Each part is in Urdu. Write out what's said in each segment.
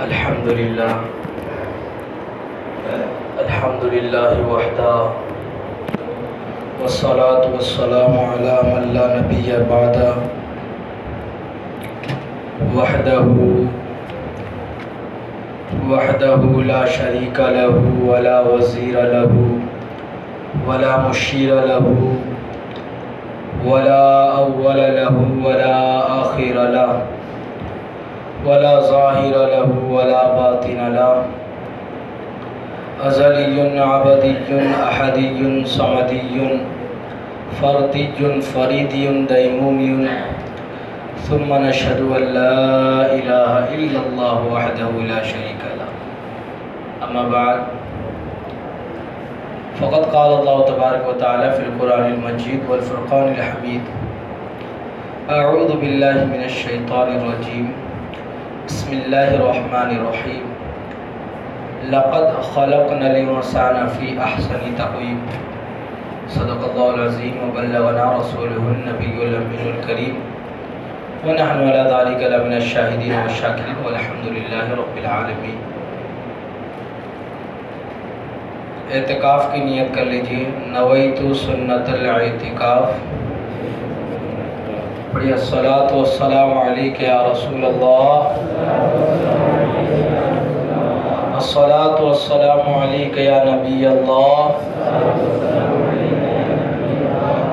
الحمد للہ وحدہ والصلاة والسلام علی من لا نبی بعدہ وحدہ لا شریک لہ ولا وزیر لہ ولا مشیر لہ ولا اول لہ ولا آخر لہ ولا ظاہر لہ ولا باطن لہ ازلی عبدی احدی صمدی فردی فریدی دیمومی ثم نشهد ان لا الہ الا اللہ وحدہ لا شریک لہ اما بعد فقد قال اللہ تبارک و تعالی فی القرآن المجید والفرقان الحمید اعوذ باللہ من الشیطان الرجیم بسم اللہ الرحمن الرحیم لقد خلقنا الانسان فی احسن تقویم صدق اللہ العظیم وبلغنا رسولہ النبی الامین الکریم ونحن على ذلك لمن الشاہدین والشاکرین والحمد للہ رب العالمین۔ اعتکاف کی نیت کر لیجیے۔ نویت سنت الاعتکاف۔ پڑھیے الصلاۃ والسلام علیک یا رسول اللہ، الصلاۃ والسلام علیک یا نبی اللہ،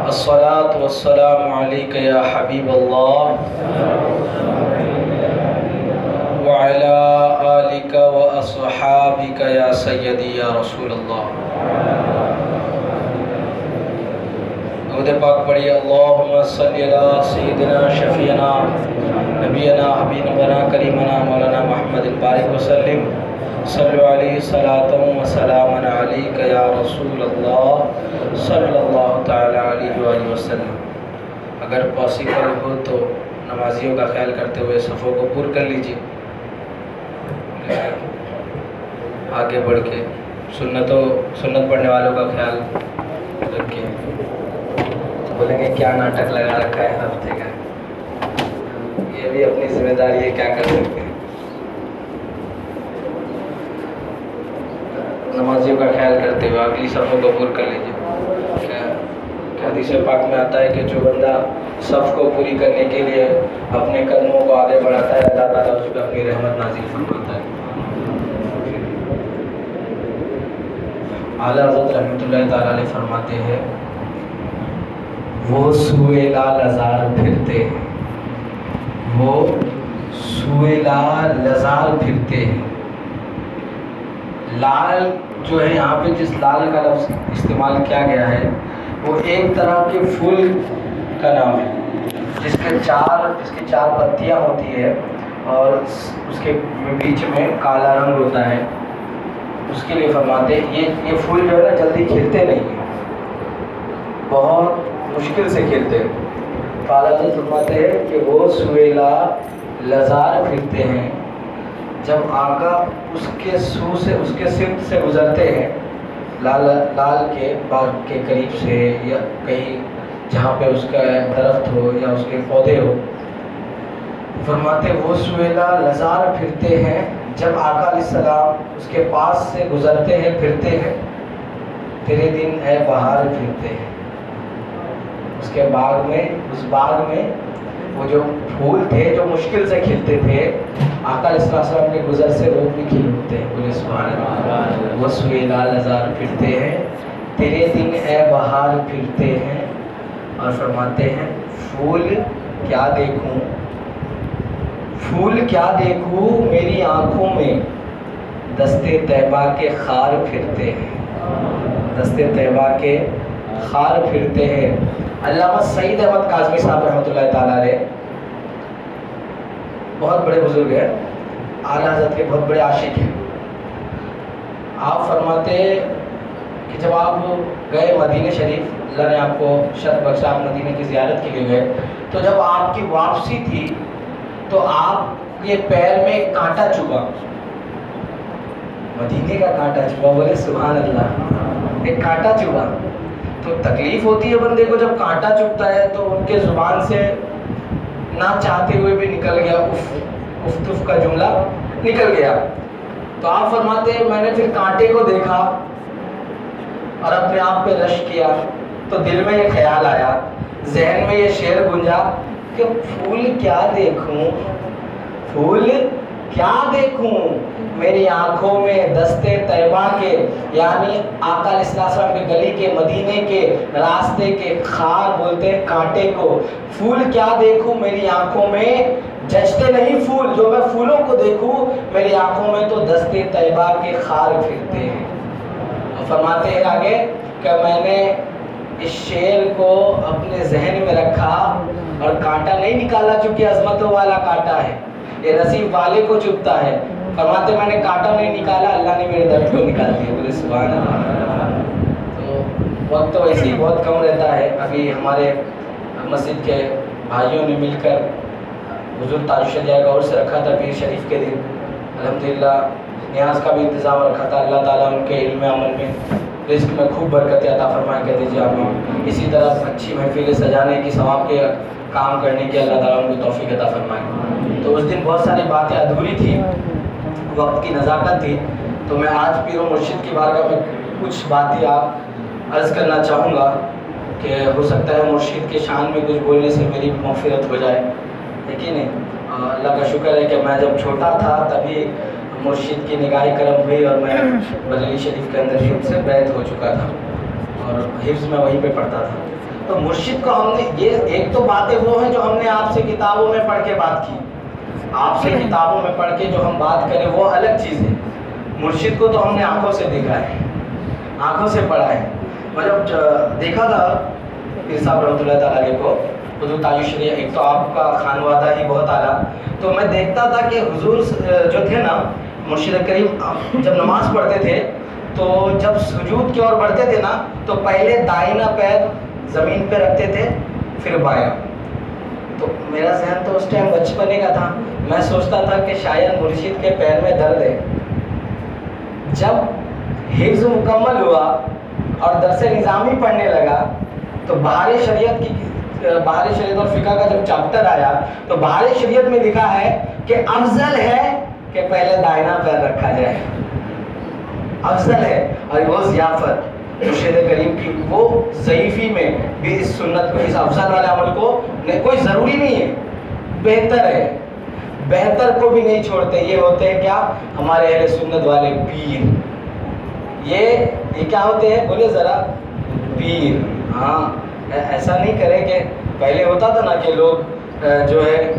الصلاۃ والسلام علیک یا حبیب اللہ، وعلی آلک واصحابک یا سیدی یا رسول اللہ۔ درود پاک پڑھیے۔ اللہم صلی علی سیدنا شفیعنا نبینا حبیبنا کریمنا مولانا محمد بارک وسلم، صلی علیہ صلاۃ و سلام علیک یا رسول اللہ صلی اللہ تعالی علیہ وآلہ وسلم۔ اگر پاسبل ہو تو نمازیوں کا خیال کرتے ہوئے صفوں کو پر کر لیجیے، آگے بڑھ کے سنت پڑھنے والوں کا خیال رکھیں۔ بولیں گے کیا ناٹک لگا رکھا ہے ہفتے کا، یہ بھی اپنی ذمہ داری ہے، کیا کر سکتے ہیں۔ نمازیوں کا خیال کرتے ہوئے اگلی صفوں کو پر کر لیجیے۔ حدیث پاک میں آتا ہے کہ جو بندہ صف کو پوری کرنے کے لیے اپنے قدموں کو آگے بڑھاتا ہے، اللہ تعالیٰ اس پہ اپنی رحمت نازل فرماتا ہے۔ اعلیٰ حضرت رحمۃ اللہ تعالیٰ علیہ فرماتے ہیں، وہ سوئے لال لزار پھرتے ہیں، وہ سوئے لال لزار پھرتے ہیں۔ لال جو ہے یہاں پہ جس لال کا لفظ استعمال کیا گیا ہے وہ ایک طرح کے پھول کا نام ہے جس کی چار پتیاں ہوتی ہے اور اس کے بیچ میں کالا رنگ ہوتا ہے۔ اس کے لیے فرماتے ہیں یہ پھول جو ہے نا جلدی کھلتے نہیں ہیں، بہت مشکل سے کھلتے ہیں۔ فاضل فرماتے ہیں کہ وہ سویلا لزار پھرتے ہیں، جب آقا اس کے سمت سے گزرتے ہیں، لال کے باغ کے قریب سے یا کہیں جہاں پہ اس کا درخت ہو یا اس کے پودے ہو، فرماتے وہ سویلا لزار پھرتے ہیں جب آقا علیہ السلام اس کے پاس سے گزرتے ہیں، پھرتے ہیں، تیرے دن اے بہار پھرتے ہیں۔ اس باغ میں وہ جو پھول تھے جو مشکل سے کھلتے تھے، آقا علیہ السلام کے گزر سے وہ بھی کھل اٹھتے ہیں۔ بولے سبحان اللہ۔ وہ سویلا لزار پھرتے ہیں، تیرے دن اے بہار پھرتے ہیں، اور فرماتے ہیں پھول کیا دیکھوں میری آنکھوں میں، دستے طیبہ کے خار پھرتے ہیں، دستے طیبہ کے خار پھرتے ہیں۔ علامہ سعید احمد کاظمی صاحب رحمۃ اللہ تعالیٰ علیہ بہت بڑے بزرگ ہیں، اعلیٰ حضرت کے بہت بڑے عاشق ہیں۔ آپ فرماتے کہ جب آپ گئے مدینہ شریف، اللہ نے آپ کو شرف بخشا، آپ مدینہ کی زیارت کے لیے گئے، تو جب آپ کی واپسی تھی تو آپ کے پیر میں ایک کانٹا چبھا، مدینے کا کانٹا چبھا۔ بولے سبحان اللہ، ایک کانٹا چبھا تو تکلیف ہوتی ہے بندے کو جب کانٹا چبھتا ہے، تو ان کے زبان سے نہ چاہتے ہوئے بھی نکل گیا اف اف تف کا جملہ، نکل گیا. تو آپ فرماتے ہیں میں نے پھر کانٹے کو دیکھا اور اپنے آپ پہ رش کیا تو دل میں یہ خیال آیا, ذہن میں یہ شعر گونجا کہ پھول کیا دیکھوں, پھول کیا دیکھوں, میری آنکھوں میں دستے طیبہ کے یعنی آقا علیہ السلام کے گلی کے مدینے کے راستے کے خار بولتے ہیں کانٹے کو, پھول کیا دیکھوں میری آنکھوں میں جچتے نہیں پھول, جو میں پھولوں کو دیکھوں میری آنکھوں میں تو دستے طیبہ کے خار پھرتے ہیں. اور فرماتے ہیں آگے کہ میں نے اس شعر کو اپنے ذہن میں رکھا اور کانٹا نہیں نکالا چونکہ عظمتوں والا کانٹا ہے, یہ نصیب والے کو چبھتا ہے. فرماتے میں نے کانٹا نہیں نکالا, اللہ نے میرے درد کو نکال دیا. بولے سبحان اللہ. تو وقت تو ویسے ہی بہت کم رہتا ہے. ابھی ہمارے مسجد کے بھائیوں نے مل کر حضور تاج الشریعہ کا عرس رکھا تھا پیر شریف کے دن. الحمدللہ نیاز کا بھی انتظام رکھا تھا. اللہ تعالیٰ ان کے علم عمل میں رزق میں خوب برکت عطا فرمائے, کہہ دیجیے آمین. اسی طرح اچھی محفلیں سجانے کی, ثواب کے کام کرنے کی اللہ تعالیٰ ان کو توفیق عطا فرمائے. تو اس دن بہت ساری باتیں ادھوری تھی, وقت کی نزاکت تھی. تو میں آج پیر و مرشد کی بارگاہ میں کچھ باتیں آپ عرض کرنا چاہوں گا کہ ہو سکتا ہے مرشد کے شان میں کچھ بولنے سے میری مغفرت ہو جائے. لیکن اللہ کا شکر ہے کہ میں جب چھوٹا تھا تبھی مرشد کی نگاہ کرم ہوئی اور میں بریلی شریف کے اندر ہی ان سے بیعت ہو چکا تھا اور حفظ میں وہیں پہ پڑھتا تھا. تو مرشد کو ہم نے یہ ایک تو باتیں وہ ہیں جو ہم نے آپ سے کتابوں میں پڑھ کے بات کی, آپ سے کتابوں میں پڑھ کے جو ہم بات کریں وہ الگ چیز ہے. مرشد کو تو ہم نے آنکھوں سے دیکھا ہے, آنکھوں سے پڑھا ہے. میں جب دیکھا تھا پیر صاحب رحمۃ اللہ تعالیٰ علیہ کو, حضور تاج الشریعہ, ایک تو آپ کا خانوادہ ہی بہت اعلیٰ, تو میں دیکھتا تھا کہ حضور جو تھے نا مرشد کریم جب نماز پڑھتے تھے تو جب سجود کی اور بڑھتے تھے نا تو پہلے دائنا پیر زمین پہ رکھتے تھے پھر بایاں. تو میرا ذہن تو اس ٹائم بچپنے کا تھا, میں سوچتا تھا کہ شاید مرشد کے پیر میں درد ہے. جب حفظ مکمل ہوا اور درس نظامی پڑھنے لگا تو بہار شریعت اور فقہ کا جب چیپٹر آیا تو بہار شریعت میں لکھا ہے کہ افضل ہے کہ پہلے دائنا پیر رکھا جائے, افضل ہے. اور وہ ضیافت مرشد کریم کی وہ ضعیفی میں بھی اس سنت کو, اس افضل والے عمل کو کوئی ضروری نہیں ہے, بہتر ہے, بہتر کو بھی نہیں چھوڑتے. یہ ہوتے ہیں کیا ہمارے اہل سنت والے پیر, یہ کیا ہوتے ہیں بولے ذرا, پیر. ہاں ایسا نہیں کرے کہ پہلے ہوتا تھا نا کہ لوگ جو ہے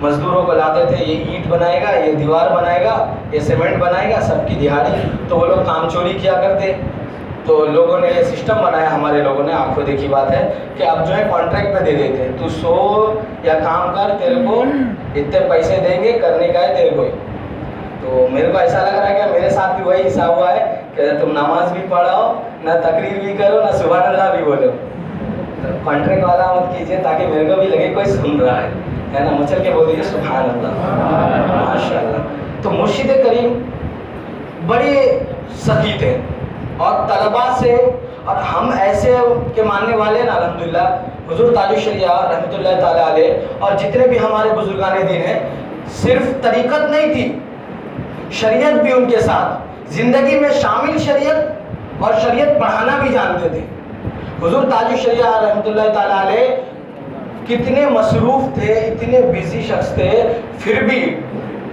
مزدوروں کو لاتے تھے, یہ اینٹ بنائے گا, یہ دیوار بنائے گا, یہ سیمنٹ بنائے گا, سب کی دہاڑی, تو وہ لوگ کام چوری کیا کرتے. تو لوگوں نے یہ سسٹم بنایا, ہمارے لوگوں نے, آنکھوں دیکھی بات ہے, کہ اب جو ہے کانٹریکٹ پہ دے دیتے, تو سو یا کام کر, تیرے کو اتنے پیسے دیں گے, کرنے کا ہے تیرے کو. تو میرے کو ایسا لگ رہا ہے کہ میرے ساتھ بھی وہی حساب ہوا ہے کہ تم نماز بھی پڑھاؤ, نہ تقریر بھی کرو, نہ سبحان اللہ بھی بولو. کانٹریکٹ والا مت کیجیے تاکہ میرے کو بھی لگے کوئی سن رہا ہے نا, مچل کے بول دیجیے سبحان اللہ, ماشاء اللہ. تو مرشد کریم بڑے سخی تھے اور طلباء سے, اور ہم ایسے کے ماننے والے نا الحمدللہ. حضور تاج الشریعہ رحمۃ اللہ تعالیٰ علیہ اور جتنے بھی ہمارے بزرگان دین ہیں, صرف طریقت نہیں تھی, شریعت بھی ان کے ساتھ, زندگی میں شامل شریعت اور شریعت پڑھانا بھی جانتے تھے. حضور تاج الشریعہ رحمۃ اللہ تعالیٰ علیہ کتنے مصروف تھے, اتنے بیزی شخص تھے, پھر بھی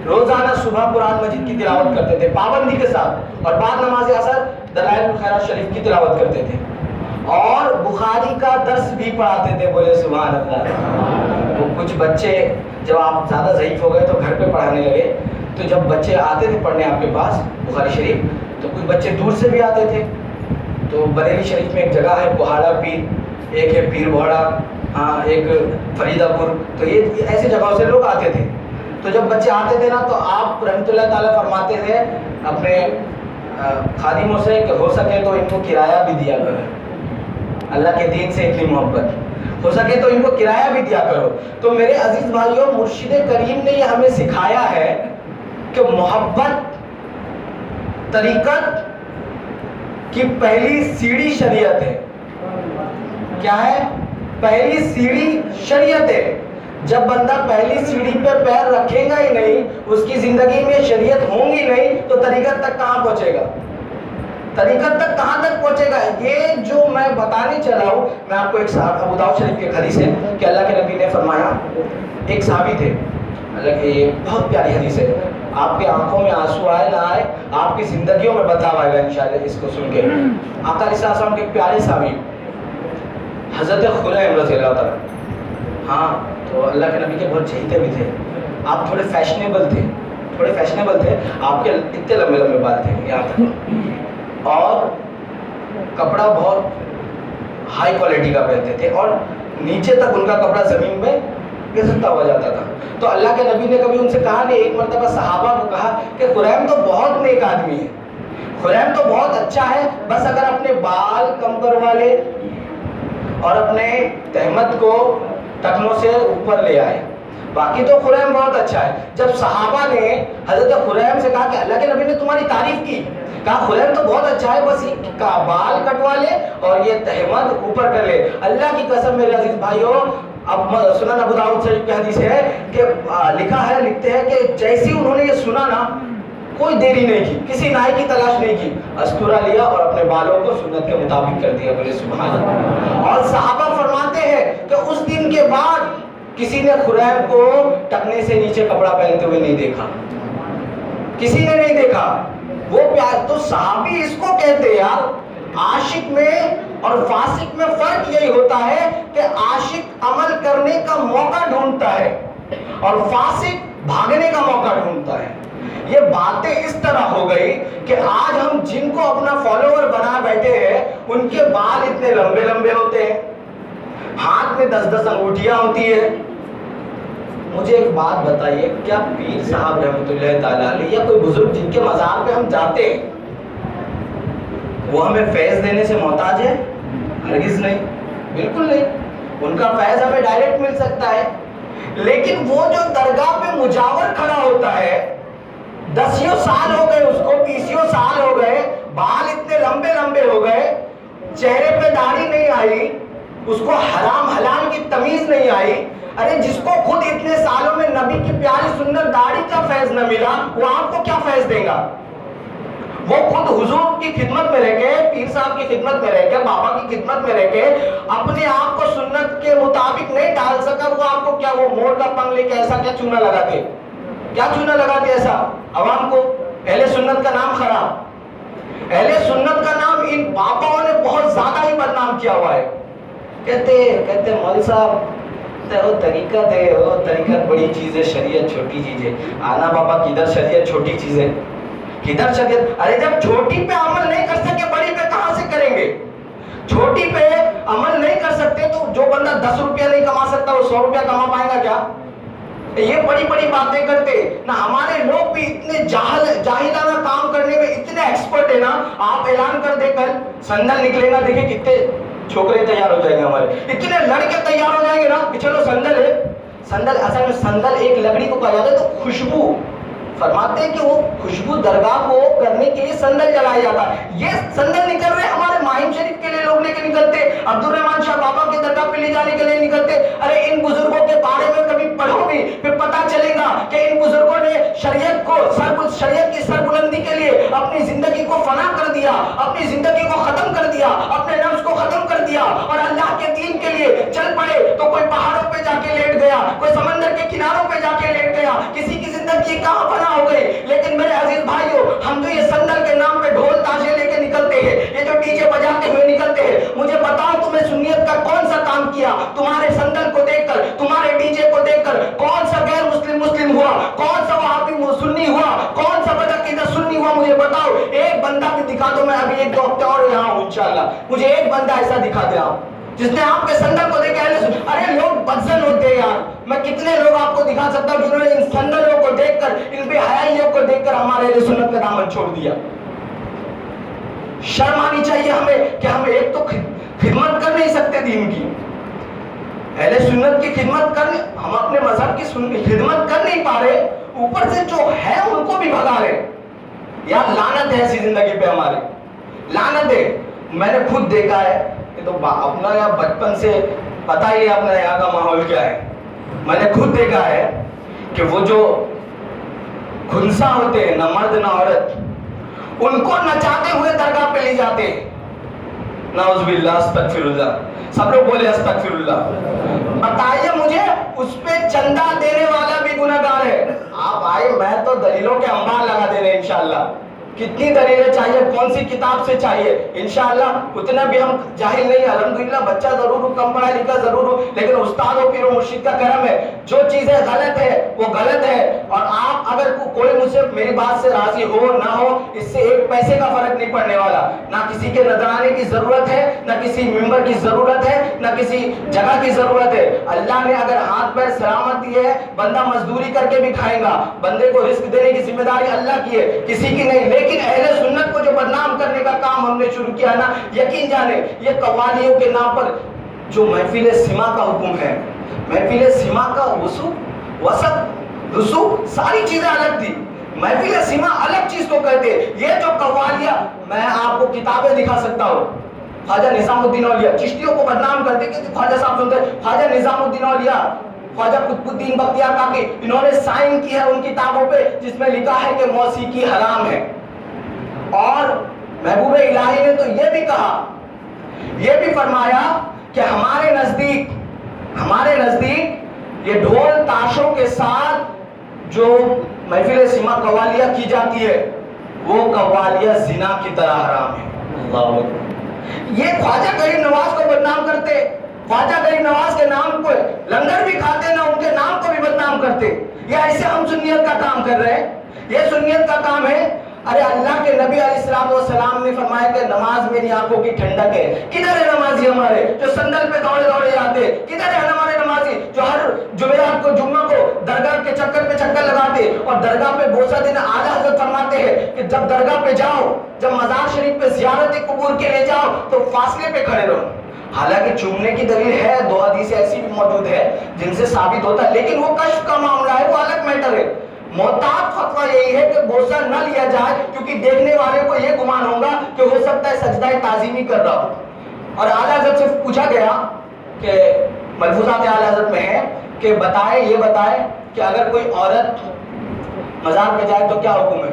روزانہ صبح قرآن مجید کی تلاوت کرتے تھے پابندی کے ساتھ, اور بعد نماز عصر دلائل الخیرات شریف کی تلاوت کرتے تھے, اور بخاری کا درس بھی پڑھاتے تھے. بولے سبحان اللہ. وہ کچھ بچے جب آپ زیادہ ضعیف ہو گئے تو گھر پہ پڑھانے لگے, تو جب بچے آتے تھے پڑھنے آپ کے پاس بخاری شریف, تو کچھ بچے دور سے بھی آتے تھے. تو بریلی شریف میں ایک جگہ ہے بہاڑا پیر, ایک ہے پیر بہاڑا, ہاں ایک فریدہ پور, تو یہ ایسی جگہوں سے لوگ آتے تھے. تو جب بچے آتے تھے نا تو آپ رحمۃ اللہ تعالیٰ فرماتے تھے اپنے خادموں سے کہ ہو سکے تو ان کو کرایہ بھی دیا کرو, اللہ کے دین سے اتنی محبت, ہو سکے تو ان کو کرایہ بھی دیا کرو. تو میرے عزیز بھائیوں, مرشد کریم نے یہ ہمیں سکھایا ہے کہ محبت, طریقت کی پہلی سیڑھی شریعت ہے. کیا ہے؟ پہلی سیڑھی شریعت ہے. جب بندہ پہلی سیڑھی پہ پیر رکھے گا ہی نہیں، اس کی زندگی میں شریعت ہوں گی نہیں، تو طریقت تک کہاں پہنچے گا؟ طریقت تک کہاں تک پہنچے گا؟ یہ جو میں بتانے چلا ہوں، میں آپ کو ایک ابو داؤد شریف کے حدیث ہے کہ اللہ کے نبی نے فرمایا، ایک صحابی تھے، یہ بہت پیاری حدیث ہے، آپ کے آنکھوں میں آنسو آئے نہ آئے، آپ کی زندگیوں میں بدلاؤ آئے گا انشاءاللہ اس کو سن کے۔ آقا علیہ السلام کے ایک پیارے صحابی حضرت خریم رضی اللہ تعالیٰ، ہاں تو اللہ کے نبی کے بہت چہیتے بھی تھے، آپ تھوڑے فیشنیبل تھے، آپ کے اتنے لمبے لمبے بال تھے یہاں تک، اور کپڑا بہت ہائی کوالٹی کا پہنتے تھے، اور نیچے تک ان کا کپڑا زمین میں گھستا ہوا جاتا تھا۔ تو اللہ کے نبی نے کبھی ان سے کہا نہیں، ایک مرتبہ صحابہ کو کہا کہ خریم تو بہت نیک آدمی ہے، خریم تو بہت اچھا ہے، بس اگر اپنے بال کم کروا لے اور اپنے تہمت کو ٹکنوں سے اوپر لے آئے، باقی تو خریم بہت اچھا ہے۔ جب صحابہ نے حضرت خریم سے کہا کہ اللہ کے نبی نے تمہاری تعریف کی، کہا خریم تو بہت اچھا ہے، بس بال کٹوا لے اور یہ تہمت اوپر کر لے۔ اللہ کی قسم میرے عزیز بھائیوں، اب سنن ابو داؤد شریف کی حدیث ہے کہ لکھتے ہیں کہ جیسے انہوں نے یہ سنا نا، کوئی دیری نہیں کی، کسی نائی کی تلاش نہیں کی، استورا لیا اور اپنے بالوں کو سنت کے مطابق کر دیا، بولے سبحان اللہ۔ اور صحابہ فرماتے ہیں کہ اس دن کے بعد کسی نے خریم کو ٹکنے سے نیچے کپڑا پہنتے ہوئے نہیں دیکھا، کسی نے نہیں دیکھا۔ وہ پیار تو صحابی اس کو کہتے ہیں یار، عاشق میں اور فاسق میں فرق یہی ہوتا ہے کہ عاشق عمل کرنے کا موقع ڈھونڈتا ہے اور فاسق بھاگنے کا موقع ڈھونڈتا ہے۔ یہ باتیں اس طرح ہو گئی کہ آج ہم جن کو اپنا فالوور بنا بیٹھے ہیں، ان کے بال اتنے لمبے لمبے ہوتے ہیں، ہاتھ میں 10 انگوٹھیاں ہوتی ہے۔ مجھے ایک بات بتائیے، کیا پیر صاحب رحمۃ اللہ تعالیٰ علیہ یا کوئی بزرگ جن کے مزار پہ ہم جاتے ہیں، وہ ہمیں فیض دینے سے محتاج ہے؟ ہرگز نہیں، بالکل نہیں۔ ان کا فیض ہمیں ڈائریکٹ مل سکتا ہے، لیکن وہ جو درگاہ پہ مجاور کھڑا ہوتا ہے، 10 سال ہو گئے اس کو، 20 سال ہو گئے، بال اتنے لمبے لمبے ہو گئے، چہرے پہ داڑھی نہیں آئی، اس کو حرام حلال کی تمیز نہیں آئی، ارے جس کو خود اتنے سالوں میں نبی کی پیاری سنت داڑھی کا فیض نہ ملا، وہ آپ کو کیا فیض دے گا؟ وہ خود حضور کی خدمت میں رہ کے، پیر صاحب کی خدمت میں رہ کے، بابا کی خدمت میں رہ کے اپنے آپ کو سنت کے مطابق نہیں ڈال سکا، وہ آپ کو کیا، وہ موڑ کا پنگ لے کے ایسا کیا چونا لگاتے، کیا چونا لگاتے ایسا عوام کو؟ اہل سنت کا نام خراب، اہل سنت کا نام ان باباؤں نے بہت زیادہ ہی بدنام کیا ہوا ہے۔ کہتے مول صاحب وہ طریقت ہے، وہ طریقت بڑی چیز ہے، شریعت چھوٹی چیز ہے۔ آنا بابا کدھر شریعت چھوٹی چیز ہے، کدھر شریعت؟ ارے جب چھوٹی پہ عمل نہیں کر سکے بڑی پہ کہاں سے کریں گے؟ چھوٹی پہ عمل نہیں کر سکتے تو جو بندہ 10 روپیہ نہیں کما سکتا وہ 100 روپیہ کما پائے گا کیا؟ یہ بڑی بڑی باتیں کرتے نا، ہمارے لوگ بھی اتنے جاہلانہ کام کرنے میں اتنے ایکسپرٹ ہے نا۔ آپ اعلان کر دے کر سندل نکلے گا، دیکھیں کتنے چھوکرے تیار ہو جائیں گے، ہمارے اتنے لڑکے تیار ہو جائیں گے نا کہ چلو سندل ہے۔ سندل اصل میں سندل ایک لکڑی کو کہا جاتا ہے، تو خوشبو فرماتے ہیں کہ وہ خوشبو درگاہ کو کرنے کے لیے سندل جلایا جاتا ہے۔ یہ سندل نکل رہے ہمارے ماہم شریف کے لیے لوگ لے کے نکلتے، عبد الرحمان شاہ بابا کے درگاہ پہ لے جانے کے لیے نکلتے۔ ارے ان بزرگوں کے بارے میں کبھی پڑھو گے پھر پتہ چلے گا کہ ان بزرگوں نے شریعت کی سربلندی کے لیے اپنی زندگی کو فنا کر دیا، اپنی زندگی کو ختم کر دیا، اپنے نفس کو ختم کر دیا اور اللہ کے دین کے لیے چل پڑے۔ تو کوئی پہاڑوں پہ جا کے لیٹ گیا، کوئی سمندر کے کناروں پہ جا کے لیٹ گیا، کسی کی زندگی کہاں فنا ہو گئی۔ لیکن میرے عزیز بھائیوں، ہم تو یہ سندل کے نام پہ ڈھول تاشے لے کے نکلتے ہیں، یہ جو ڈی جے بجاتے ہوئے نکلتے ہیں۔ مجھے بتاؤ تمہیں سنیت کا کون سا کام کیا؟ تمہارے سندل کو دیکھ کر، تمہارے ڈی جے کو دیکھ کر کون سا غیر مسلم ہوا؟ کون سا وہابی سنی ہوا؟ کون سا بدعقیدہ سنی ہوا؟ مجھے بتاؤ، ایک بندہ بھی دکھا دو، میں ابھی 1-2 ہفتے اور یہاں ہوں انشاءاللہ، مجھے ایک بندہ ایسا دکھا دے آپ جس نے آپ کے سندل کو دیکھ کے ارے لوگ بدزن ہوتے ہیں یار۔ میں کتنے لوگ آپ کو دکھا سکتا ہوں جنہوں نے ان سندلوں کو دیکھ کر، ان بے حیائیوں کو دیکھ کر ہمارے اہل سنت کا دامن چھوڑ دیا۔ شرم آنی چاہیے ہمیں کہ ہم ایک تو خدمت کر نہیں سکتے دین کی، اہل سنت کی خدمت کر، ہم اپنے مذہب کی خدمت کر نہیں پا رہے، اوپر سے جو ہے ان کو بھی بھگا رہے۔ یار لعنت ہے ایسی زندگی پہ، ہماری لعنت ہے۔ میں نے خود دیکھا ہے، یہ تو اپنا یا بچپن سے پتہ ہی ہے اپنا یہاں کا ماحول کیا ہے۔ میں نے خود دیکھا ہے کہ وہ جو کھنسا ہوتے ہیں، نہ مرد نہ عورت، ان کو نچاتے ہوئے درگاہ پہ لے جاتے ہیں. نعوذ باللہ، استغفر اللہ. سب لوگ بولے استغفر اللہ. بتائیے مجھے اس پہ چندہ دینے والا بھی گنہگار ہے. آپ آئے، میں تو دلیلوں کے انبار لگا دے رہے ہیں انشاءاللہ. کتنی دلیلیں چاہیے، کون سی کتاب سے چاہیے؟ انشاءاللہ اتنا بھی ہم جاہل نہیں. الحمدللہ بچہ ضرور ہو، کم پڑھا لکھا ضرور ہو، لیکن استاد و پیر و مرشد کا کرم ہے. جو چیزیں غلط ہے وہ غلط ہے. اور آپ اگر کوئی مجھ سے میری بات سے راضی ہو نہ ہو، اس سے ایک پیسے کا فرق نہیں پڑنے والا. نہ کسی کے نذرانے کی ضرورت ہے، نہ کسی ممبر کی ضرورت ہے، نہ کسی جگہ کی ضرورت ہے. اللہ نے اگر ہاتھ پیر سلامت دیے ہے، بندہ مزدوری کر کے بھی کھائے گا. بندے کو رزق دینے کی ذمہ داری اللہ کی ہے، کسی کی نہیں. لیکن اہل سنت کو جو بدنام کرنے کا کام ہم نے شروع کیا نا، یقین جانے یہ قوالیوں کے نام پر جو محفل سما کا حکم ہے، محفل سما کا وصف رسوخ ساری چیزیں الگ تھی. محفل سما الگ چیز کو کہتے. یہ جو قوالیاں، میں آپ کو کتابیں دکھا سکتا ہوں. خواجہ نظام الدین اولیاء، چشتیوں کو بدنام کرتے کہ خواجہ صاحب سنتے ہیں. خواجہ نظام الدین اولیاء، خواجہ قطب الدین بختیار کاکی، انہوں نے سائن کی ہے ان کتابوں پہ جس میں لکھا ہے کہ موسیقی حرام ہے. اور محبوب الہی نے تو یہ بھی کہا، یہ بھی فرمایا کہ ہمارے نزدیک یہ ڈھول تاشوں کے ساتھ جو محفل سما قوالیاں کی جاتی ہے، وہ قوالیاں زنا کی طرح حرام ہے. اللہ اکبر. یہ خواجہ غریب نواز کو بدنام کرتے، خواجہ غریب نواز کے نام کو لنگر بھی کھاتے، نہ ان کے نام کو بھی بدنام کرتے. یہ ایسے ہم سنیت کا کام کر رہے ہیں، یہ سنیت کا کام ہے. ارے اللہ کے نبی علیہ السلام نے فرمایا کہ نماز میری آنکھوں کی ٹھنڈک ہے. کدھر ہے نمازی ہمارے جو سندل پہ دوڑے دوڑے جاتے؟ کدھر ہے ہمارے نمازی جو ہر جمعرات کو جمعہ کو درگاہ کے چکر پہ چکر لگاتے اور درگاہ پہ بوسہ دینا؟ اعلیٰ حضرت فرماتے ہیں کہ جب درگاہ پہ جاؤ، جب مزار شریف پہ زیارت قبور کے لے جاؤ تو فاصلے پہ کھڑے رہو. حالانکہ چومنے کی دلیل ہے، 2 حدیثیں ایسی بھی موجود ہے جن سے ثابت ہوتا ہے، لیکن وہ کشف کا معاملہ ہے، وہ الگ میٹر ہے. محتاط فتویٰ یہی ہے کہ بوسہ نہ لیا جائے، کیونکہ دیکھنے والے کو یہ گمان ہوگا کہ ہو سکتا ہے سجدہ تعظیمی کر رہا ہو. اور اعلیٰ حضرت سے پوچھا گیا کہ ملفوظات اعلیٰ حضرت میں ہے کہ یہ بتائے کہ اگر کوئی عورت مزار پہ جائے تو کیا حکم ہے؟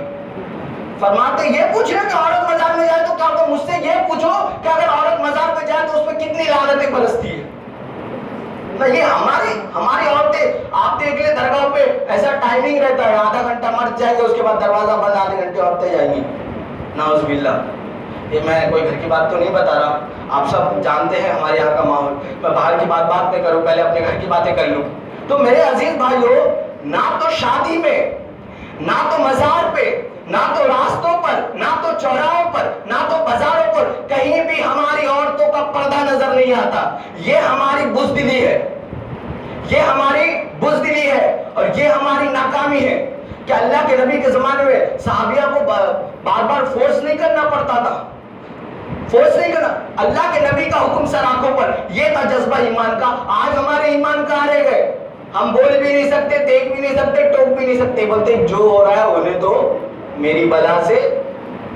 فرماتے یہ پوچھ رہے کہ عورت مزار میں جائے تو کیا حکم؟ مجھ سے یہ پوچھو کہ اگر عورت مزار پہ جائے تو اس پہ کتنی لعنتیں برستی ہے. یہ ہماری عورتیں، آپ دیکھ لیں درگاہ پہ ایسا ٹائمنگ رہتا ہے، آدھا گھنٹہ مرد جائیں گے، اس کے بعد دروازہ بند، آدھے گھنٹے عورتیں جائیں گی. نعوذ باللہ. یہ میں کوئی گھر کی بات تو نہیں بتا رہا، آپ سب جانتے ہیں ہمارے یہاں کا ماحول. میں باہر کی بات پہ کروں، پہلے اپنے گھر کی باتیں کر لوں. تو میرے عزیز بھائیو، نہ تو شادی میں، نہ تو مزار پہ، نہ تو راستوں پر، نہ تو چوراہوں پر، نہ تو بازاروں پر کہیں بھی ہماری عورتوں کا پردہ نظر نہیں آتا. یہ ہماری بزدلی ہے، یہ ہماری بزدلی ہے اور یہ ہماری ناکامی ہے کہ اللہ کے نبی کے زمانے میں صحابیہ کو بار بار فورس نہیں کرنا پڑتا تھا. فورس نہیں کرنا، اللہ کے نبی کا حکم سر آنکھوں پر، یہ تھا جذبہ ایمان کا. آج ہمارے ایمان کہاں رہ گئے؟ ہم بول بھی نہیں سکتے، دیکھ بھی نہیں سکتے، ٹوک بھی نہیں سکتے. بولتے جو ہو رہا ہے ہونے دو، میری بلا سے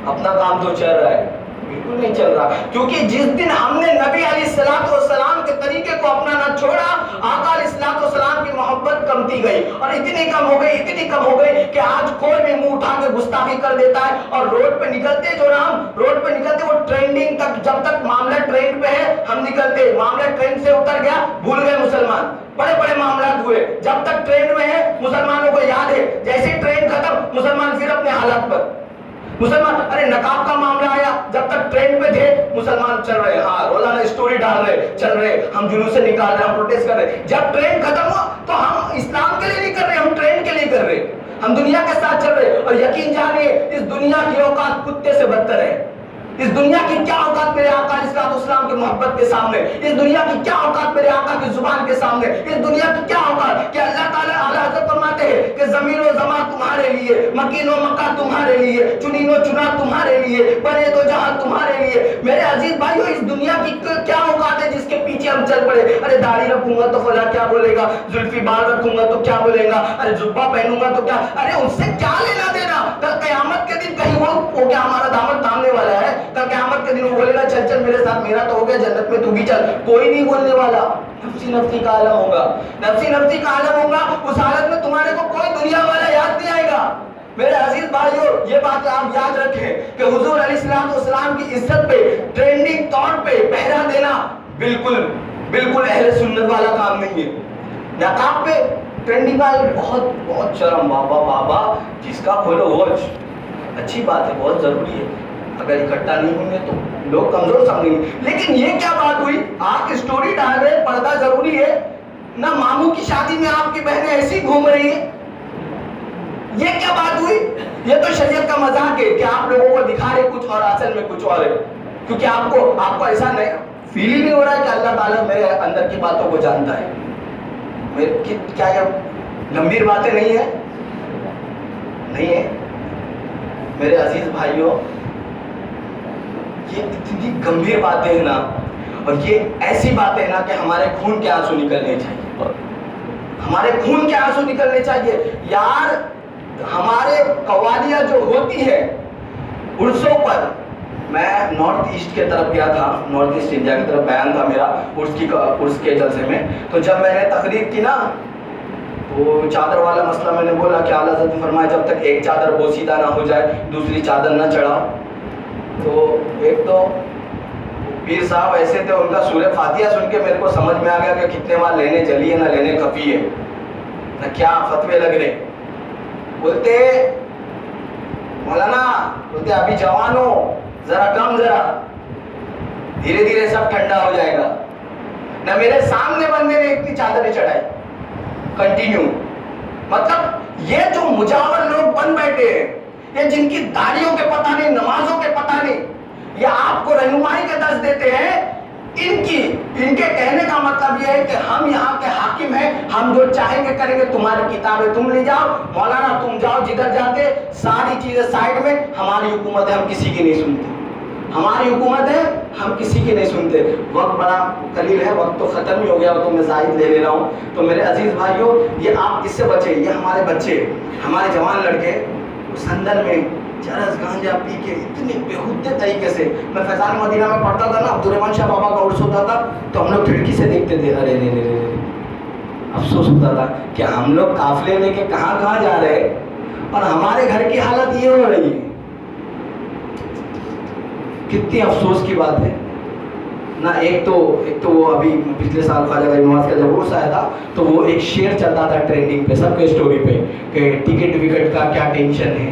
اپنا کام تو چل رہا ہے. بالکل نہیں چل رہا، کیونکہ جس دن ہم نے نبی علیہ السلام کے طریقے کو اپنا نہ چھوڑا، آقا علیہ السلام کی محبت کمتی گئی اور اتنی کم ہو گئی کہ آج کوئی بھی منہ اٹھا کے گستاخی کر دیتا ہے. اور روڈ پہ نکلتے وہ ٹرینڈنگ تک، جب تک معاملہ ٹرینڈ پہ ہے ہم نکلتے، معاملہ ٹرینڈ سے اتر گیا بھول گئے مسلمان. بڑے بڑے معاملات ہوئے، جب تک ٹرینڈ میں ہے مسلمانوں کو یاد ہے، جیسے ہی ٹرینڈ ختم مسلمان پھر اپنے حالات پر. ارے نقاب کا معاملہ آیا، جب تک ٹرینڈ پہ تھے مسلمان چل رہے، ہاں روزانہ اسٹوری ڈال رہے، چل رہے، ہم جلوس سے نکال رہے، ہم پروٹیسٹ کر رہے. جب ٹرینڈ ختم ہوا تو ہم اسلام کے لیے نہیں کر رہے، ہم ٹرینڈ کے لیے کر رہے، ہم دنیا کے ساتھ چل رہے. اور یقین جانیے اس دنیا کی اوقات کتے سے بدتر ہے. اس دنیا کی کیا اوقات میرے آقا علیہ السلام کی محبت کے سامنے، اس دنیا کی کیا اوقات میرے آقا کی زبان کے سامنے، اس دنیا کی کیا اوقات کہ اللہ تعالیٰ اعلیٰ حضرت فرماتے ہیں کہ زمین و زمان تمہارے لیے، مکین و مکہ تمہارے لیے، چنین و چنا تمہارے لیے، بنے تو جہاں تمہارے لیے. میرے عزیز بھائیو، اس دنیا کی کیا اوقات ہے جس کے پیچھے ہم چل پڑے؟ ارے داڑھی رکھوں گا تو فلاں کیا بولے گا، زلفی بال رکھوں گا تو کیا بولے گا، ارے جبہ پہنوں گا تو کیا، ارے ان سے کیا لینا دینا؟ کل قیامت کے دن کہیں وہ کیا ہمارا دامن تھامنے والا ہے؟ کل قیامت قیامت کے دن وہ بولے گا چل چل میرے ساتھ، میرا تو ہو گیا جنت میں، تو بھی چل. کوئی نہیں بولنے والا. نفسی نفسی کا عالم ہوگا، نفسی نفسی کا عالم ہوگا. اس حالت میں تمہارے کو کوئی دنیا والا یاد نہیں آئے گا. میرے عزیز بھائیو، یہ بات آپ یاد رکھیں کہ حضور علیہ السلام کی عزت پہ، ٹرینڈنگ طور پہ پہرا دینا بالکل بالکل اہل سنت والا کام نہیں ہے. نقاب پہ ٹرینڈنگ کا بہت بہت شرم. بابا بابا جس کا کھولو وہ اچھی بات ہے، بہت ضروری ہے. اگر اکٹھا نہیں ہوں گے تو لوگ کمزور سمجھیں گے. لیکن یہ کیا بات ہوئی، آپ اسٹوری ڈال رہے، پردہ ضروری ہے نہ. ماموں کی شادی میں آپ کی بہنیں ایسی گھوم رہی ہیں، یہ کیا بات ہوئی؟ یہ تو شریعت کا مذاق ہے کہ آپ لوگوں کو دکھا رہے کچھ اور اصل میں کچھ اور ہے. کیونکہ آپ کو ایسا نہیں فیل ہی نہیں ہو رہا ہے کہ اللہ تعالیٰ میرے اندر کی باتوں کو جانتا ہے. کیا یہ گمبھیر باتیں نہیں ہیں؟ نہیں ہے میرے عزیز بھائیوں. یہ اتنی گمبھیر باتیں ہیں نا، اور یہ ایسی باتیں ہیں نا کہ ہمارے خون کے آنسو نکلنے چاہیے. ہمارے خون کے آنسو نکلنے چاہیے یار. ہمارے قوالیاں جو ہوتی ہے عرسوں پر، میں نارتھ ایسٹ کے طرف گیا تھا، نارتھ ایسٹ انڈیا کی طرف بیان تھا میرا عرس کے جلسے میں. تو جب میں نے تقریر کی نا، وہ چادر والا مسئلہ میں نے بولا کہ اعلیٰ حضرت نے فرمایا جب تک ایک چادر بوسیدہ نہ ہو جائے دوسری چادر نہ چڑھا. تو ایک تو پیر صاحب ایسے تھے، ان کا سورہ فاتحہ سن کے میرے کو سمجھ میں آ گیا کہ کتنے بار لینے جلی ہے نہ لینے کھپی ہے، نہ کیا فتوے لگ رہے. بولتے مولانا، بولتے ابھی جوان ہو، ذرا کم، ذرا دھیرے دھیرے سب ٹھنڈا ہو جائے گا. نہ میرے سامنے بندے نے اتنی چادریں چڑھائی کنٹینیو. مطلب یہ جو مجاور لوگ بن بیٹھے ہیں، یہ جن کی داڑھیوں کے پتہ نہیں، نمازوں کے پتہ نہیں، یہ آپ کو رہنمائی کا درس دیتے ہیں. ان کے کہنے کا مطلب یہ ہے کہ ہم یہاں کے حاکم ہیں، ہم جو چاہیں گے کریں گے. تمہاری کتابیں تم لے جاؤ، مولانا تم جاؤ جدھر جاتے، ساری چیزیں سائڈ میں. ہماری حکومت ہے، ہم کسی کی نہیں سنتے. ہماری حکومت ہے، ہم کسی کی نہیں سنتے. وقت بڑا قلیل ہے، وقت تو ختم ہی ہو گیا، تو میں زائد لے رہا ہوں. تو میرے عزیز بھائیوں، یہ آپ اس سے بچے. یہ ہمارے بچے، ہمارے جوان لڑکے سندن میں چرس گانجا پی کے اتنے بےہودے طریقے سے. میں فیضان مدینہ میں پڑھتا تھا نا، عبدالرحمان شاہ بابا کا عرس ہوتا تھا، تو ہم لوگ کھڑکی سے دیکھتے تھے. ارے رے رے رے، افسوس ہوتا تھا کہ ہم لوگ قافلے لے کے کہاں کہاں جا رہے ہیں اور ہمارے گھر کی حالت یہ ہو رہی ہے. کتنی افسوس کی بات ہے نا. ایک تو وہ ابھی پچھلے سال خواجہ غریب نواز کا جب عرس آیا تھا، تو وہ ایک شعر چلتا تھا ٹرینڈنگ پہ، سب کے اسٹوری پہ، کہ ٹکٹ وکٹ کا کیا ٹینشن ہے،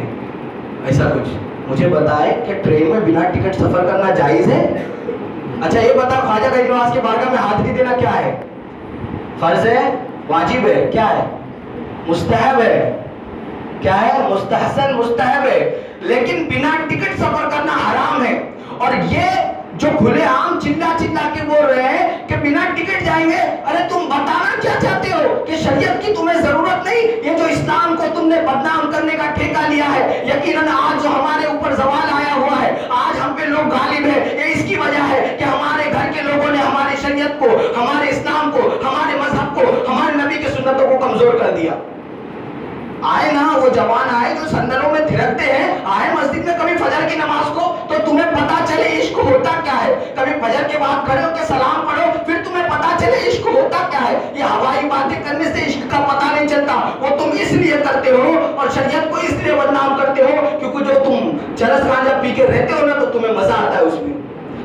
ایسا کچھ. مجھے بتائے کہ ٹرین میں بنا ٹکٹ سفر کرنا جائز ہے؟ اچھا یہ بتا، خواجہ غریب نواز کے بارگاہ میں حاضری دینا کیا ہے؟ فرض ہے، واجب ہے، کیا ہے؟ مستحب ہے. کیا ہے؟ مستحسن، مستحب ہے. لیکن بنا ٹکٹ سفر کرنا حرام ہے. اور یہ جو کھلے عام چلا کے بول رہے ہیں کہ بنا ٹکٹ جائیں گے، ارے تم بتانا کیا چاہتے ہو کہ شریعت کی تمہیں ضرورت نہیں؟ یہ جو اسلام کو تم نے بدنام کرنے کا ٹھیکہ لیا ہے، یقیناً آج جو ہمارے اوپر زوال آیا ہوا ہے، آج ہم پہ لوگ غالب ہیں، یہ اس کی وجہ ہے کہ ہمارے گھر کے لوگوں نے ہماری شریعت کو، ہمارے اسلام کو، ہمارے مذہب کو، ہمارے نبی کی سنتوں کو کمزور کر دیا. آئے نا وہ جوان آئے جو سندنوں میں تھرکتے ہیں، آئے مسجد میں کبھی فجر کی نماز کو، تو تمہیں پتا چلے عشق ہوتا کیا ہے. کبھی فجر کے بعد کھڑے ہو کے سلام پڑھو، پھر تمہیں پتا چلے عشق ہوتا کیا ہے. یہ ہوائی باتیں کرنے سے عشق کا پتا نہیں چلتا. وہ تم اس لیے کرتے ہو اور شریعت کو اس لیے بدنام کرتے ہو کیونکہ جو تم چرس گانجا پی کے رہتے ہو نا، تو تمہیں مزہ آتا ہے اس میں،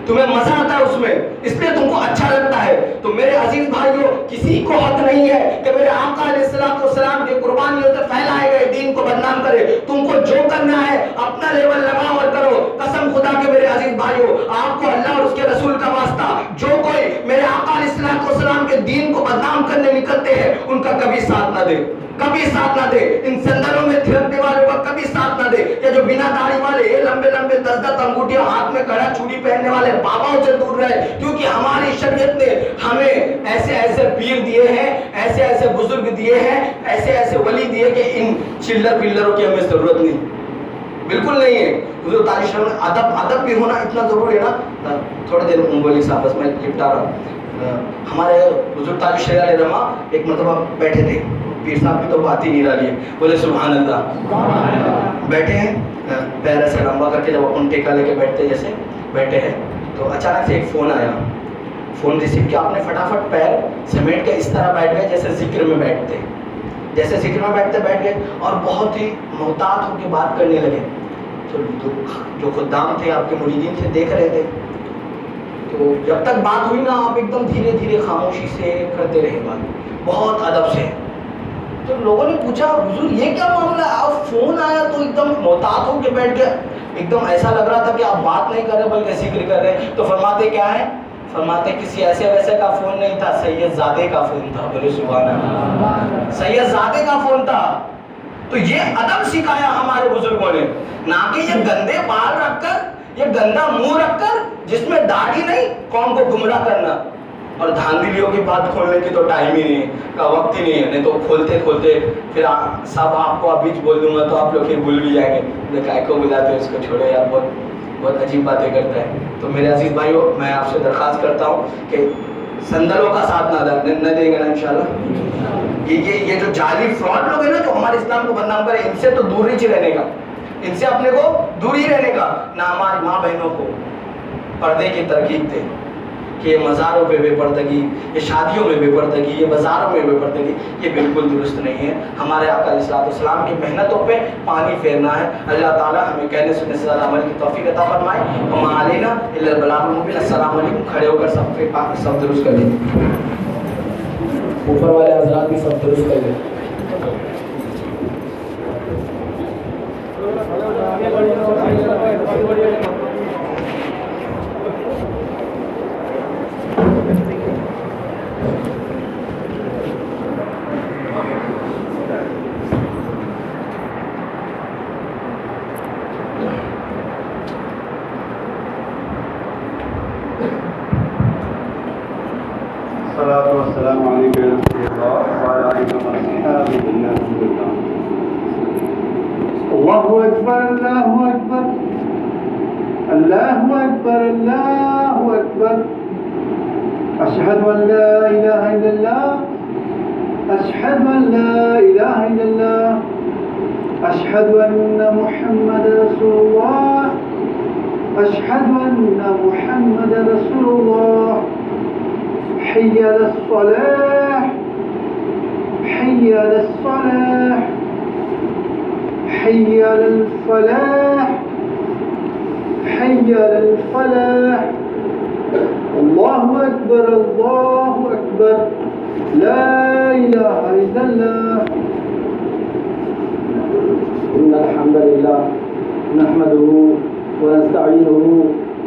تمہیں مزہ آتا ہے اس میں، اس لیے تم کو اچھا لگتا ہے. تو میرے عزیز بھائیوں، کسی کو حق نہیں ہے کہ میرے آقا علیہ السلام کے قربانیوں سے پھیلائے گئے دین کو بدنام کرے. تم کو جو کرنا ہے اپنا لیول لگاؤ اور کرو. قسم خدا کے میرے عزیز بھائیوں، آپ کو اللہ اور اس کے رسول کا واسطہ، جو کوئی میرے آقا علیہ السلام کے دین کو بدنام کرنے نکلتے ہیں، ان کا کبھی ساتھ نہ دے، کبھی ساتھ نہ دے. ان سندروں میں تھرکنے والوں کا کبھی ساتھ نہ دے. یہ جو بنا داڑھی والے، یہ لمبے لمبے 10 انگوٹھیاں ہاتھ میں کڑا چوڑی پہننے والے باباؤں سے دور رہے. کیونکہ ہماری شریعت نے ہمیں ایسے ایسے پیر دیے ہیں، ایسے ایسے بزرگ دیے ہیں، ایسے ایسے ولی دیے کہ ان چلر پلروں کی ہمیں ضرورت نہیں، بالکل نہیں ہے. حضور تعالی شرم ادب بھی ہونا اتنا ضروری ہے نا. تھوڑی دیر ولی صاحب بس میں لپٹا رہا ہوں. ہمارے حضور تعالی شریعہ علیہ رحمہ ایک مرتبہ بیٹھے تھے، پیر صاحب کی تو بات ہی نہیں رہی ہے، بولے سبحان اللہ. بیٹھے ہیں، پیر ایسے لمبا کر کے، جب اپن ٹیکا لے کے بیٹھتے جیسے بیٹھے ہیں تو اچانک سے ایک فون آیا. فون ریسیو کیا آپ نے, فٹافٹ پیر سمیٹ کے اس طرح بیٹھ گئے جیسے ذکر میں بیٹھتے, جیسے ذکر میں بیٹھتے اور بہت ہی محتاط ہو کے بات کرنے لگے. تو جو خدام تھے, آپ کے مریدین تھے, دیکھ رہے تھے. تو جب تک بات ہوئی نا, آپ ایک دم دھیرے دھیرے خاموشی سے کرتے رہے بات, بہت ادب سے. تو لوگوں نے پوچھا حضور یہ کیا معاملہ ہے, آپ فون آیا تو ایک دم محتاط ہو کے بیٹھ گئے, ایک دم ایسا لگ رہا تھا کہ آپ بات نہیں کر رہے بلکہ ذکر کر رہے. تو فرماتے کیا ہے, فرماتے کسی ایسے ویسے کا فون نہیں تھا, سید زادے کا فون تھا. بولے سبحان اللہ, سید زادے کا فون تھا. تو یہ ادب سکھایا ہمارے بزرگوں نے, نہ کہ یہ گندے بال رکھ کر, یہ گندا منہ رکھ کر جس میں داڑھی نہیں, قوم کو گمراہ کرنا. اور دھاندلیوں کی بات کھولنے کی تو ٹائم ہی نہیں ہے, کا وقت ہی نہیں ہے, نہیں تو کھولتے کھولتے پھر سب آپ کو ابھی بول دوں گا تو آپ لوگ پھر بھول بھی جائیں گے, کائے کو بلاتے اس کو چھوڑے یار, بہت عجیب باتیں کرتا ہے. تو میرے عزیز بھائیو, میں آپ سے درخواست کرتا ہوں کہ سندلوں کا ساتھ نہ دیں گے نا انشاءاللہ. یہ جو جعلی فراڈ لوگ ہیں نا, جو ہمارے اسلام کو بدنام کرے, ان سے تو دور ہی رہنے کا, ان سے اپنے کو دور ہی رہنے کا. نہ ہماری ماں بہنوں کو پردے کی ترغیب دے کہ یہ مزاروں پہ بے پردگی, یہ شادیوں میں بے پردگی, یہ بازاروں میں بے پردگی, یہ بالکل درست نہیں ہے. ہمارے آقا علیہ السلام کی محنتوں پہ پانی پھیرنا ہے. اللہ تعالیٰ ہمیں کہنے سننے سے زیادہ عمل کی توفیق عطا فرمائے. وما علینا الا البلاغ المبین. السلام علیکم. کھڑے ہو کر سب درست کر لیں, اوپر والے حضرات بھی سب درست کر لیں. الصلاة والسلام عليك يا رسول الله وعلى آلك وأصحابك يا رسول الله. الله أكبر الله أكبر الله أكبر الله أكبر. أشهد أن لا إله إلا الله أشهد أن لا إله إلا الله أشهد أن محمد رسول الله أشهد أن محمد رسول الله. حي على الصلاة حي على الصلاة حي على الفلاح حي على الفلاح. الله أكبر الله أكبر لا إله إلا الله. إن الحمد لله نحمده ونستعينه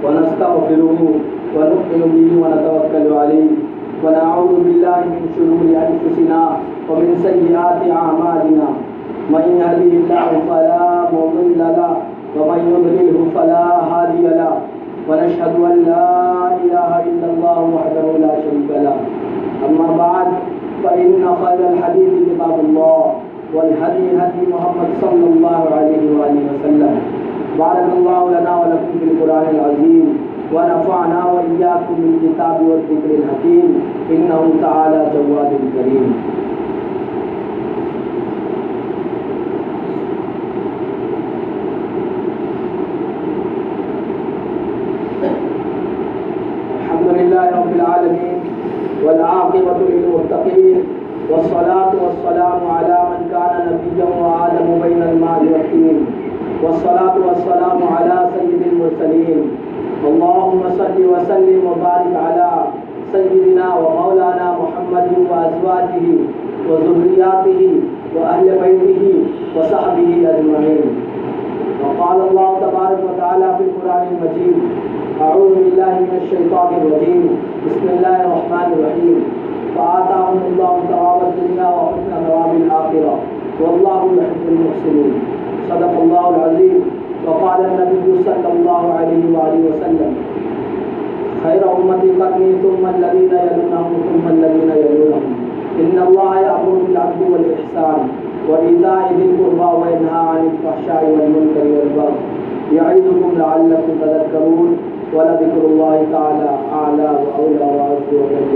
ونستغفره ونؤمن به ونتوكل عليه ونعوذ بالله من شرور أنفسنا ومن سيئات أعمالنا. من يهده الله فلا مضل له ومن يضلله فلا هادي له. ونشهد أن لا إله إلا الله وحده لا شريك له. أما بعد فإن خير الحديث كتاب الله والهدي هدي محمد صلى الله عليه وآله وسلم. بارك الله لنا ولكم في القرآن العظيم ونفعنا وإياكم بالكتاب والذكر الحكيم إنه تعالى جواد كريم. الحمد لله رب العالمين والعاقبة للمتقين والصلاة والسلام على من كان نبيا وآدم بين الماء والطين والصلاة والسلام على سيد المرسلين. اللهم صل وسلم وبارك على سيدنا ومولانا محمد وأزواجه وذرياته وأهل بيته وصحبه أجمعين. وقال الله تبارك وتعالى في القرآن المجيد أعوذ بالله من الشيطان الرجيم بسم الله الرحمن الرحيم. فآتاهم الله ثواب الدنيا وحسن ثواب الآخرة والله يحب المحسنين. صدق الله العظيم. وقال النبي صلى الله عليه وآله وسلم خير أمتي قرني ثم الذين يلونهم ثم الذين يلونهم. إن الله يأمر بالعدل والإحسان وإيتاء ذي القربى وينهى عن الفحشاء والمنكر والبغي يعظكم لعلكم تذكرون. ولذكر الله تعالى أعلى وأولى وأعز وجل.